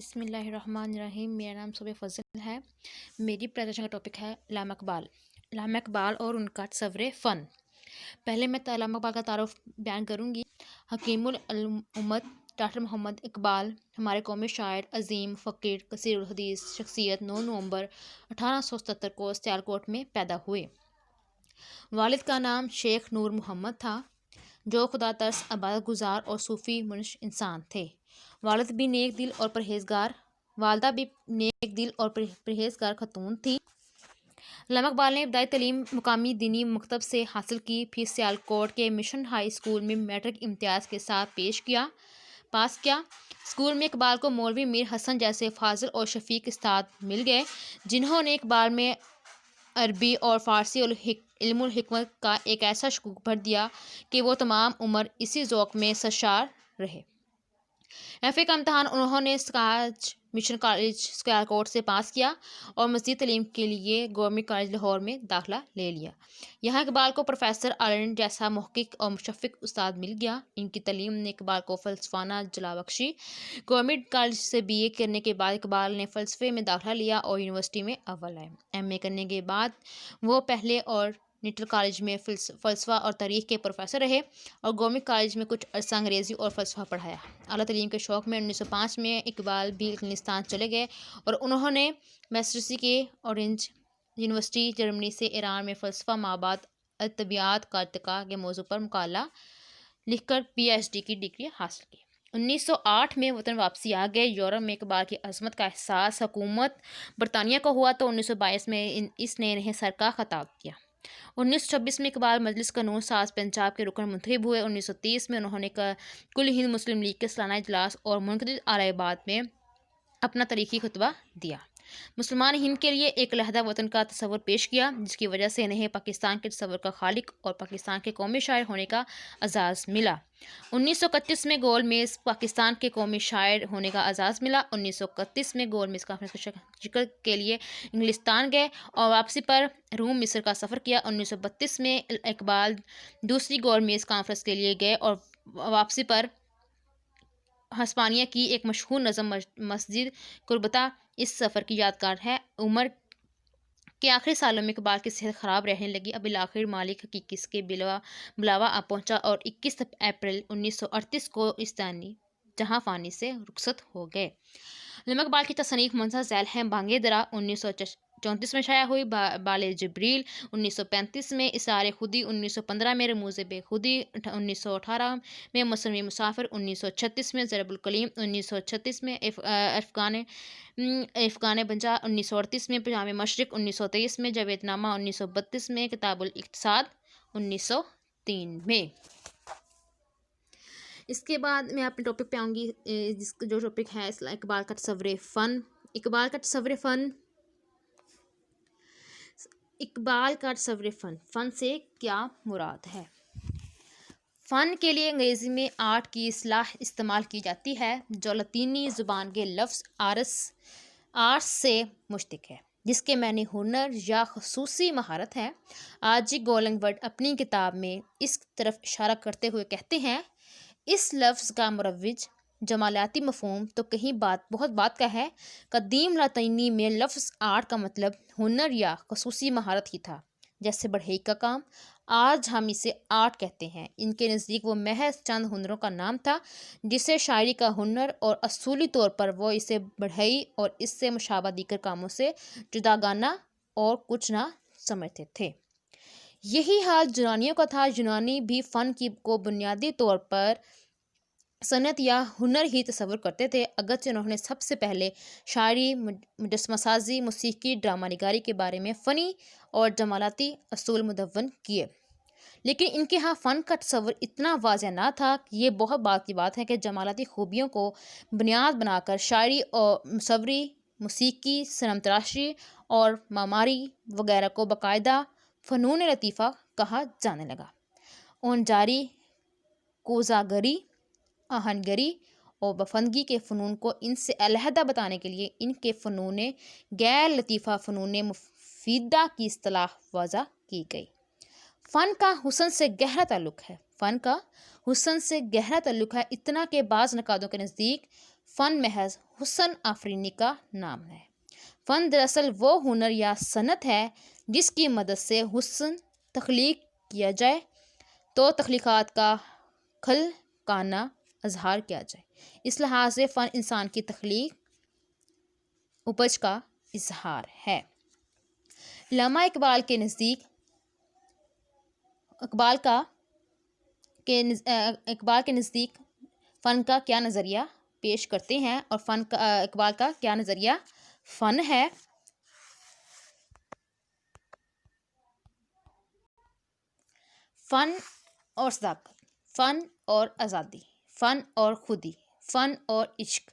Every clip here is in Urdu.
بسم اللہ الرحمن الرحیم۔ میرا نام صبح فضل ہے۔ میری پریزنٹیشن کا ٹاپک ہے علامہ اقبال۔ علامہ اقبال اور ان کا تصور فن۔ پہلے میں علامہ اقبال کا تعارف بیان کروں گی۔ حکیم الامت ڈاکٹر محمد اقبال ہمارے قومی شاعر، عظیم فقیر، کثیر الحدیث شخصیت 9 نومبر 1877 کو سیالکوٹ میں پیدا ہوئے۔ والد کا نام شیخ نور محمد تھا، جو خدا ترس، عبادت گزار اور صوفی منش انسان تھے۔ والد بھی نیک دل اور پرہیزگار والدہ بھی نیک دل اور پرہیزگار خاتون تھی۔ علامہ اقبال نے ابتدائی تعلیم مقامی دینی مکتب سے حاصل کی، پھر سیالکوٹ کے مشن ہائی اسکول میں میٹرک امتیاز کے ساتھ پاس کیا۔ اسکول میں اقبال کو مولوی میر حسن جیسے فاضل اور شفیق استاد مل گئے، جنہوں نے اقبال میں عربی اور فارسی اور علم الحکمت کا ایک ایسا شکوک بھر دیا کہ وہ تمام عمر اسی ذوق میں سرشار رہے۔ ایف اے کا امتحان انہوں نے سکاج مشن کالج سیالکوٹ سے پاس کیا اور مزید تعلیم کے لیے گورنمنٹ کالج لاہور میں داخلہ لے لیا۔ یہاں اقبال کو پروفیسر آلنڈ جیسا محقق اور مشفق استاد مل گیا۔ ان کی تعلیم نے اقبال کو فلسفانہ جلا بخشی۔ گورنمنٹ کالج سے بی اے کرنے کے بعد اقبال نے فلسفے میں داخلہ لیا اور یونیورسٹی میں اول آئے۔ ایم اے کرنے کے بعد وہ پہلے اور نٹل کالج میں فلسفہ اور تاریخ کے پروفیسر رہے اور گورنمنٹ کالج میں کچھ عرصہ انگریزی اور فلسفہ پڑھایا۔ اعلیٰ تعلیم کے شوق میں 1905 میں اقبال بھی انگلستان چلے گئے اور انہوں نے میسرسی کے اورنج یونیورسٹی جرمنی سے ایران میں فلسفہ مابعد ادبیات کا ارتقاء کے موضوع پر مقالہ لکھ کر پی ایچ ڈی کی ڈگری حاصل کی۔ 1908 میں وطن واپسی آ گئے۔ یورپ میں اقبال کی عظمت کا احساس حکومت برطانیہ کو ہوا تو 1922 میں اس نے انہیں سر کا خطاب دیا۔ 1926 میں اقبال مجلس قانون ساز پنجاب کے رکن منتخب ہوئے۔ 1930 میں انہوں نے کل ہند مسلم لیگ کے سالانہ اجلاس اور منعقدہ اعلیٰ آباد میں اپنا تاریخی خطبہ دیا۔ مسلمان ہند کے لیے ایک علیحدہ وطن کا تصور پیش کیا، جس کی وجہ سے انہیں پاکستان کے تصور کا خالق اور پاکستان کے قومی شاعر ہونے کا اعزاز ملا۔ 1931 میں گول میز پاکستان کے قومی شاعر ہونے کا اعزاز ملا۔ 1931 میں گول میز کانفرنس کے شکل کے لیے انگلستان گئے اور واپسی پر روم مصر کا سفر کیا۔ 1932 میں اقبال دوسری گول میز کانفرنس کے لیے گئے اور واپسی پر ہسپانیہ کی ایک مشہور نظم مسجد قربتہ اس سفر کی یادگار ہے۔ عمر کے آخری سالوں میں اقبال کی صحت خراب رہنے لگی۔ بالآخر مالک حقیقی کے بلاوا آ پہنچا اور 21 اپریل 1938 کو اس جہاں فانی سے رخصت ہو گئے۔ علامہ اقبال کی تصانیف منظر ذیل ہیں۔ بانگ درا 1934 میں شائع ہوئی، بال جبریل 1935 میں، اثار خودی 1915 میں، رموز بے خودی 1918 میں، مصنوعی مسافر 1936 میں، ضرب الکلیم 1936 میں، افغان بنجا 1938 میں، پیام مشرق 1923 میں، جاوید نامہ 1932 میں، کتاب الاقتصاد 1903 میں۔ اس کے بعد میں اپنے ٹاپک پہ آؤں گی، جو ٹاپک ہے اقبال کا تصور فن۔ اقبال کا تصور فن سے کیا مراد ہے؟ فن کے لیے انگریزی میں آرٹ کی اصطلاح استعمال کی جاتی ہے، جو لاطینی زبان کے لفظ آرس سے مشتق ہے، جس کے معنی ہنر یا خصوصی مہارت ہے۔ آر جی گولنگوڈ اپنی کتاب میں اس طرف اشارہ کرتے ہوئے کہتے ہیں، اس لفظ کا مروج جمالیاتی مفہوم تو کہیں بہت بات کا ہے۔ قدیم لاطینی میں لفظ آرٹ کا مطلب ہنر یا خصوصی مہارت ہی تھا، جیسے بڑھئی کا کام۔ آج ہم اسے آرٹ کہتے ہیں۔ ان کے نزدیک وہ محض چند ہنروں کا نام تھا، جسے شاعری کا ہنر اور اصولی طور پر وہ اسے بڑھئی اور اس سے مشابہ دیگر کاموں سے جداگانہ اور کچھ نہ سمجھتے تھے۔ یہی حال یونانیوں کا تھا۔ یونانی بھی فن کو بنیادی طور پر صنعت یا ہنر ہی تصور کرتے تھے، اگرچہ انہوں نے سب سے پہلے شاعری، مجسمہ سازی، موسیقی، ڈرامہ نگاری کے بارے میں فنی اور جمالیاتی اصول مدون کیے، لیکن ان کے ہاں فن کا تصور اتنا واضح نہ تھا۔ یہ بہت بات کی بات ہے کہ جمالیاتی خوبیوں کو بنیاد بنا کر شاعری اور مصوری، موسیقی، صنم تراشی اور معماری وغیرہ کو باقاعدہ فنون لطیفہ کہا جانے لگا۔ اونجاری، کوزاگری، آہنگری اور بفندگی کے فنون کو ان سے علیحدہ بتانے کے لیے ان کے فنون غیر لطیفہ فنون مفیدہ کی اصطلاح وضع کی گئی۔ فن کا حسن سے گہرا تعلق ہے۔ اتنا کہ بعض نقادوں کے نزدیک فن محض حسن آفرینی کا نام ہے۔ فن دراصل وہ ہنر یا صنعت ہے جس کی مدد سے حسن تخلیق کیا جائے تو تخلیقات کا خالقانہ اظہار کیا جائے۔ اس لحاظ سے فن انسان کی تخلیق اپج کا اظہار ہے۔ علامہ اقبال کے نزدیک فن کا کیا نظریہ پیش کرتے ہیں اور اقبال کا کیا نظریہ فن ہے۔ فن اور صداقت، فن اور آزادی، فن اور خودی، فن اور عشق،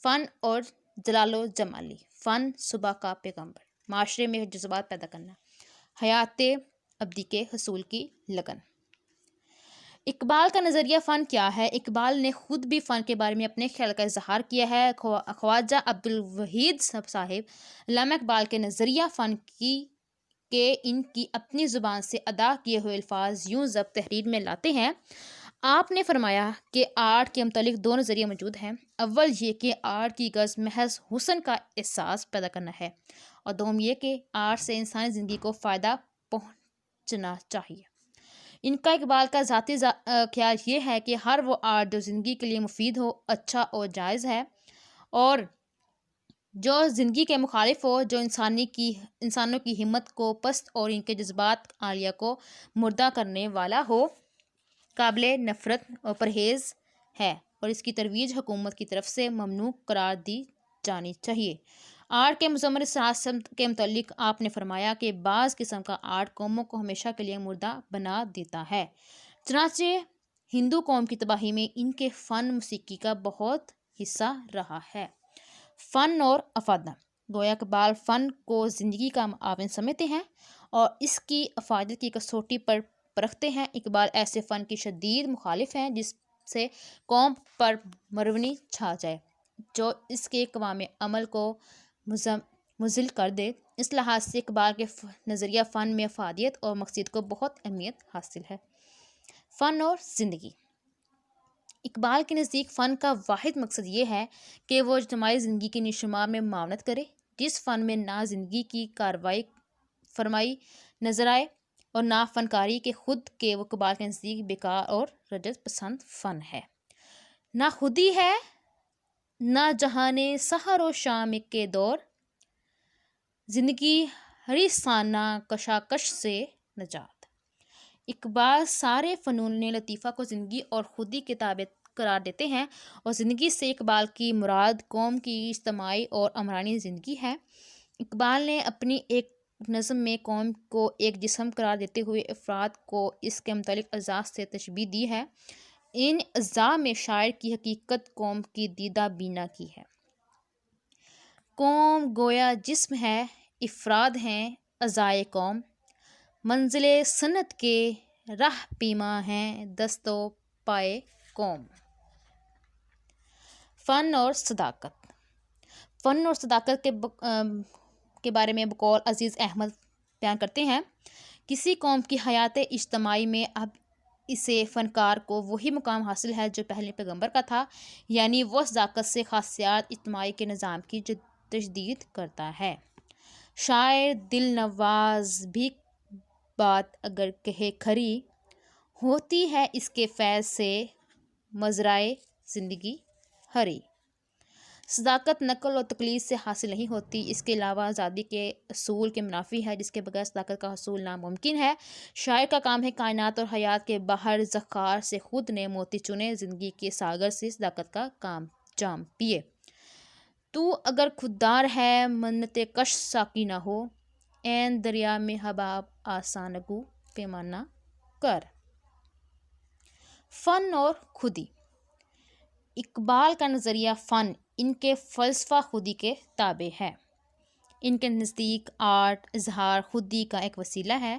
فن اور جلال و جمالی، فن صبح کا پیغمبر، معاشرے میں جذبات پیدا کرنا، حیات ابدی کے حصول کی لگن۔ اقبال کا نظریہ فن کیا ہے؟ اقبال نے خود بھی فن کے بارے میں اپنے خیال کا اظہار کیا ہے۔ خواجہ عبدالوحید صاحب علامہ اقبال کے نظریہ فن کے ان کی اپنی زبان سے ادا کیے ہوئے الفاظ یوں ضبط تحریر میں لاتے ہیں۔ آپ نے فرمایا کہ آرٹ کے متعلق دو نظریے موجود ہیں۔ اول یہ کہ آرٹ کی غرض محض حسن کا احساس پیدا کرنا ہے، اور دوم یہ کہ آرٹ سے انسانی زندگی کو فائدہ پہنچنا چاہیے۔ ان کا اقبال کا ذاتی خیال یہ ہے کہ ہر وہ آرٹ جو زندگی کے لیے مفید ہو، اچھا اور جائز ہے، اور جو زندگی کے مخالف ہو، جو انسانوں کی ہمت کو پست اور ان کے جذبات عالیہ کو مردہ کرنے والا ہو، قابل نفرت اور پرہیز ہے، اور اس کی ترویج حکومت کی طرف سے ممنوع قرار دی جانی چاہیے۔ آرٹ کے مضمر سیاست کے متعلق آپ نے فرمایا کہ بعض قسم کا آرٹ قوموں کو ہمیشہ کے لیے مردہ بنا دیتا ہے، چنانچہ ہندو قوم کی تباہی میں ان کے فن موسیقی کا بہت حصہ رہا ہے۔ فن اور افادہ، گویا اقبال فن کو زندگی کا معاون سمجھتے ہیں اور اس کی افادیت کی کسوٹی پر پرکھتے ہیں۔ اقبال ایسے فن کی شدید مخالف ہیں جس سے قوم پر مرونی چھا جائے، جو اس کے قوام عمل کو مزل کر دے۔ اس لحاظ سے اقبال کے نظریہ فن میں افادیت اور مقصد کو بہت اہمیت حاصل ہے۔ فن اور زندگی، اقبال کے نزدیک فن کا واحد مقصد یہ ہے کہ وہ اجتماعی زندگی کی نشوونما میں معاونت کرے۔ جس فن میں نہ زندگی کی کاروائی فرمائی نظر آئے اور نہ فنکاری کے خود کے، وہ اقبال کے نزدیک بیکار اور رجعت پسند فن ہے۔ نہ خودی ہے، نہ جہانے سحر و شام کے دور، زندگی حریصانہ کشاکش سے نجات۔ اقبال سارے فنون لطیفہ کو زندگی اور خودی کے تابع قرار دیتے ہیں، اور زندگی سے اقبال کی مراد قوم کی اجتماعی اور عمرانی زندگی ہے۔ اقبال نے اپنی ایک نظم میں قوم کو ایک جسم قرار دیتے ہوئے افراد کو اس کے مختلف اعضاء سے تشبیہ دی ہے۔ ان اعضاء میں شاعر کی حقیقت قوم کی دیدہ بینا کی ہے۔ قوم گویا جسم ہے، افراد ہیں اعضائے قوم، منزل صنعت کے راہ پیما ہیں دست و پائے قوم۔ فن اور صداقت، فن اور صداقت کے بارے میں بقول عزیز احمد بیان کرتے ہیں۔ کسی قوم کی حیات اجتماعی میں اب اسے فنکار کو وہی مقام حاصل ہے جو پہلے پیغمبر کا تھا، یعنی وہ صداقت سے خاصیات اجتماعی کے نظام کی تجدید کرتا ہے۔ شاعر دل نواز بھی بات اگر کہے کھری، ہوتی ہے اس کے فیض سے مزرعہ زندگی ہری۔ صداقت نقل و تقلید سے حاصل نہیں ہوتی، اس کے علاوہ آزادی کے اصول کے منافی ہے، جس کے بغیر صداقت کا حصول ناممکن ہے۔ شاعر کا کام ہے کائنات اور حیات کے بحر ذخار سے خود نے موتی چنے، زندگی کے ساغر سے صداقت کا جام پیے۔ تو اگر خوددار ہے منت کش ساقی نہ ہو، عین دریا میں حباب آساں نگو پیمانہ کر۔ فن اور خودی، اقبال کا نظریہ فن ان کے فلسفہ خودی کے تابع ہے۔ ان کے نزدیک آرٹ اظہار خودی کا ایک وسیلہ ہے،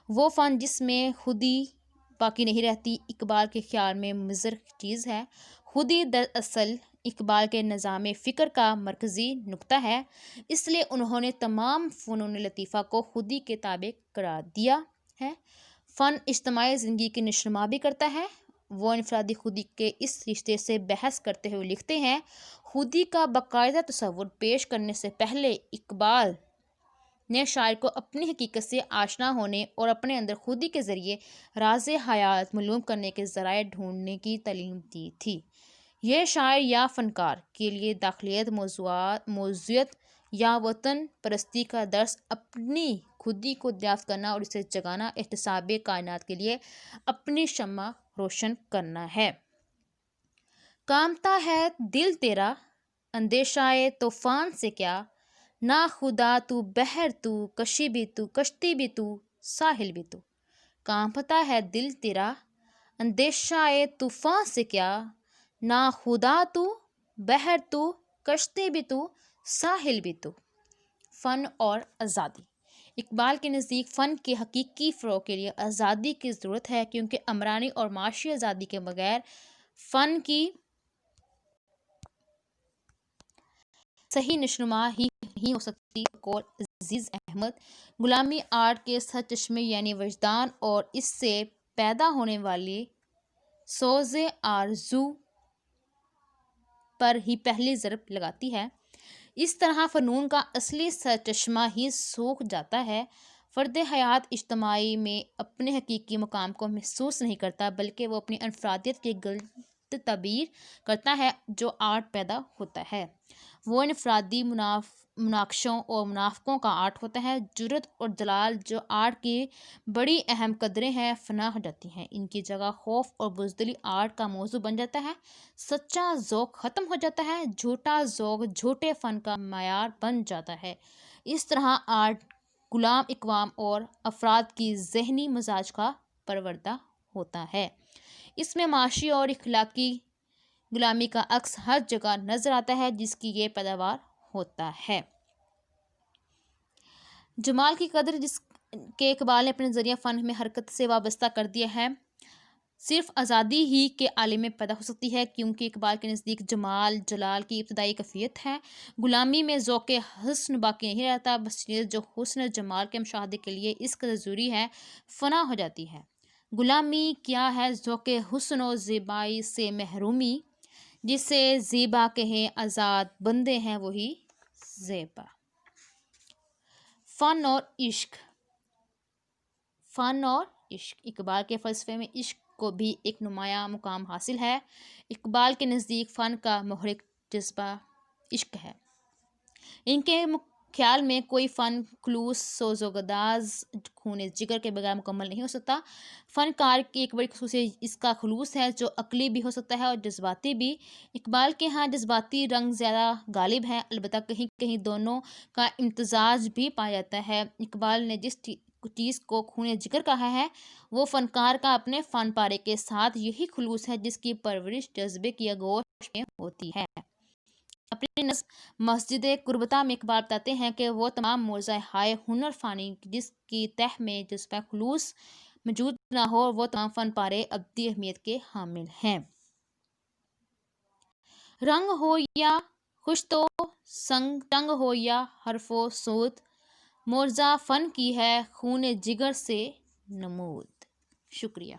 وہ فن جس میں خودی باقی نہیں رہتی، اقبال کے خیال میں مضر چیز ہے۔ خودی دراصل اقبال کے نظام فکر کا مرکزی نقطہ ہے، اس لیے انہوں نے تمام فنون لطیفہ کو خودی کے تابع قرار دیا ہے۔ فن اجتماعی زندگی کی نشوونما بھی کرتا ہے وہ انفرادی خودی کے اس رشتے سے بحث کرتے ہوئے لکھتے ہیں، خودی کا باقاعدہ تصور پیش کرنے سے پہلے اقبال نے شاعر کو اپنی حقیقت سے آشنا ہونے اور اپنے اندر خودی کے ذریعے راز حیات معلوم کرنے کے ذرائع ڈھونڈنے کی تعلیم دی تھی۔ یہ شاعر یا فنکار کے لیے داخلیت، موضوعیت یا وطن پرستی کا درس، اپنی خودی کو دریافت کرنا اور اسے جگانا، احتساب کائنات کے لیے اپنی شمع روشن کرنا ہے۔ کامتا ہے دل تیرا اندیشۂ طوفان سے کیا، نا خدا تو بحر تو کشتی بھی تو ساحل بھی تو۔ کامتا ہے دل تیرا اندیشۂ طوفان سے کیا، نا خدا تو بحر تو کشتی بھی تو ساحل بھی تو۔ فن اور آزادی۔ اقبال کے نزدیک فن کے حقیقی فروغ کے لیے آزادی کی ضرورت ہے، کیونکہ عمرانی اور معاشی آزادی کے بغیر فن کی صحیح نشوونما ہی نہیں ہو سکتی۔ بقول عزیز احمد، غلامی آرٹ کے سرچشمے یعنی وجدان اور اس سے پیدا ہونے والی سوز آرزو پر ہی پہلی ضرب لگاتی ہے۔ اس طرح فنون کا اصلی سرچشمہ ہی سوکھ جاتا ہے۔ فرد حیات اجتماعی میں اپنے حقیقی مقام کو محسوس نہیں کرتا، بلکہ وہ اپنی انفرادیت کی غلط تعبیر کرتا ہے جو آرٹ پیدا ہوتا ہے۔ وہ انفرادی مناقشوں اور منافقوں کا آرٹ ہوتا ہے۔ جرأت اور جلال جو آرٹ کی بڑی اہم قدریں ہیں، فنا ہو جاتی ہیں۔ ان کی جگہ خوف اور بزدلی آرٹ کا موضوع بن جاتا ہے۔ سچا ذوق ختم ہو جاتا ہے، جھوٹا ذوق جھوٹے فن کا معیار بن جاتا ہے۔ اس طرح آرٹ غلام اقوام اور افراد کی ذہنی مزاج کا پروردہ ہوتا ہے۔ اس میں معاشی اور اخلاقی غلامی کا عکس ہر جگہ نظر آتا ہے جس کی یہ پیداوار ہوتا ہے۔ جمال کی قدر جس کے اقبال نے اپنے ذریعہ فن میں حرکت سے وابستہ کر دیا ہے، صرف آزادی ہی کے عالم میں پیدا ہو سکتی ہے، کیونکہ اقبال کے نزدیک جمال جلال کی ابتدائی کیفیت ہے۔ غلامی میں ذوق حسن باقی نہیں رہتا، بس چیز جو حسن جمال کے مشاہدے کے لیے اس قدر ضروری ہے فنا ہو جاتی ہے۔ غلامی کیا ہے؟ ذوق حسن و زیبائی سے محرومی، جسے زیبا کہیں آزاد بندے ہیں وہی زیبا۔ فن اور عشق۔ فن اور عشق۔ اقبال کے فلسفے میں عشق کو بھی ایک نمایاں مقام حاصل ہے۔ اقبال کے نزدیک فن کا محرک جذبہ عشق ہے۔ ان کے خیال میں کوئی فن خلوص، سوز و گداز، خون جگر کے بغیر مکمل نہیں ہو سکتا۔ فنکار کی ایک بڑی خصوصیت اس کا خلوص ہے، جو عقلی بھی ہو سکتا ہے اور جذباتی بھی۔ اقبال کے ہاں جذباتی رنگ زیادہ غالب ہے، البتہ کہیں کہیں دونوں کا امتزاج بھی پایا جاتا ہے۔ اقبال نے جس چیز کو خون جگر کہا ہے، وہ فنکار کا اپنے فن پارے کے ساتھ یہی خلوص ہے جس کی پرورش جذبے کی آغوش میں ہوتی ہے۔ اپنی نظم مسجد قربتہ میں اقبال بتاتے ہیں کہ وہ تمام موضع ہائے ہنر فانی جس کی تہ میں جذبہ خلوص موجود نہ ہو، وہ تمام فن پارے ابدی اہمیت کے حامل ہیں۔ رنگ ہو یا خشت و سنگ، رنگ ہو یا حرف و صوت، موضع فن کی ہے خون جگر سے نمود۔ شکریہ۔